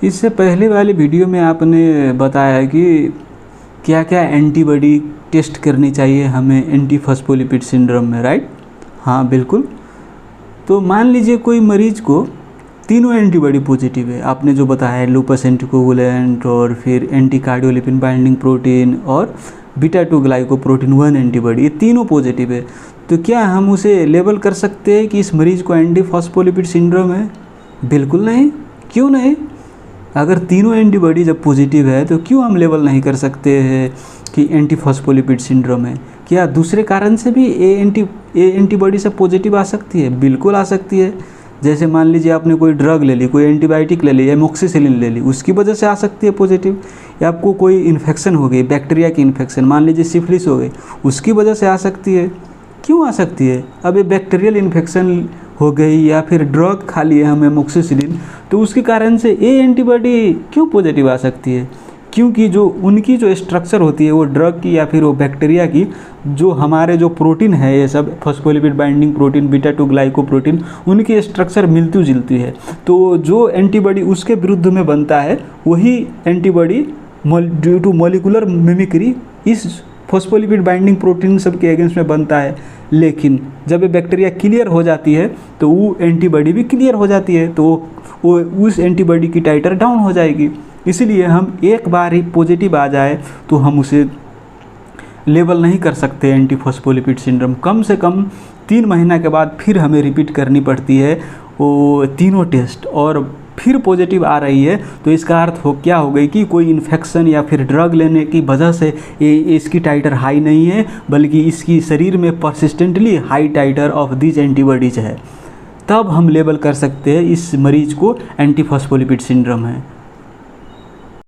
इससे पहले वाली वीडियो में आपने बताया कि क्या क्या एंटीबॉडी टेस्ट करनी चाहिए हमें एंटी फॉस्फोलिपिड सिंड्रोम में, राइट? हाँ बिल्कुल। तो मान लीजिए कोई मरीज को तीनों एंटीबॉडी पॉजिटिव है, आपने जो बताया है लूपस एंटीकोगुलेंट और फिर एंटी कार्डियोलिपिन बाइंडिंग प्रोटीन और बीटा 2 ग्लाइकोप्रोटीन 1 एंटीबॉडी, ये तीनों पॉजिटिव है। तो क्या हम उसे लेबल कर सकते हैं कि इस मरीज को एंटी फॉस्फोलिपिड सिंड्रोम है? बिल्कुल नहीं। क्यों नहीं? अगर तीनों एंटीबॉडी जब पॉजिटिव है तो क्यों हम लेबल नहीं कर सकते हैं कि एंटी फॉस्फोलिपिड सिंड्रोम है? क्या दूसरे कारण से भी ए एंटीबॉडी से पॉजिटिव आ सकती है? बिल्कुल आ सकती है। जैसे मान लीजिए आपने कोई ड्रग ले ली, कोई एंटीबायोटिक ले ली, एमोक्सिसिलिन ले ली, उसकी वजह से आ सकती है पॉजिटिव। या आपको कोई इन्फेक्शन हो गई, बैक्टीरिया की इन्फेक्शन, मान लीजिए सिफिलिस हो गई, उसकी वजह से आ सकती है। क्यों आ सकती है? अब ये बैक्टीरियल इन्फेक्शन हो गई या फिर ड्रग खा लिए हम एमोक्सिसिलिन, तो उसके कारण से ए एंटीबॉडी क्यों पॉजिटिव आ सकती है? क्योंकि जो उनकी जो स्ट्रक्चर होती है वो ड्रग की या फिर वो बैक्टीरिया की, जो हमारे जो प्रोटीन है ये सब phospholipid binding protein, beta 2 glycoprotein, उनकी स्ट्रक्चर मिलती जुलती है। तो जो एंटीबॉडी उसके विरुद्ध में बनता है वही antibody due to molecular mimicry इस फॉस्फोलिपिड बाइंडिंग प्रोटीन सब के अगेंस्ट में बनता है। लेकिन जब ये बैक्टीरिया क्लियर हो जाती है तो वो एंटीबॉडी भी क्लियर हो जाती है, तो वो उस एंटीबॉडी की टाइटर डाउन हो जाएगी। इसलिए हम एक बार ही पॉजिटिव आ जाए तो हम उसे लेबल नहीं कर सकते एंटी फॉस्फोलिपिड सिंड्रोम। कम से कम 3 महीना के बाद फिर हमें रिपीट करनी पड़ती है वो तीनों टेस्ट, और फिर पॉजिटिव आ रही है तो इसका अर्थ क्या हो गई कि कोई इन्फेक्शन या फिर ड्रग लेने की वजह से इसकी टाइटर हाई नहीं है, बल्कि इसकी शरीर में persistently high titre of this antibodies है। तब हम लेबल कर सकते हैं इस मरीज को एंटी फॉस्फोलिपिड सिंड्रोम है।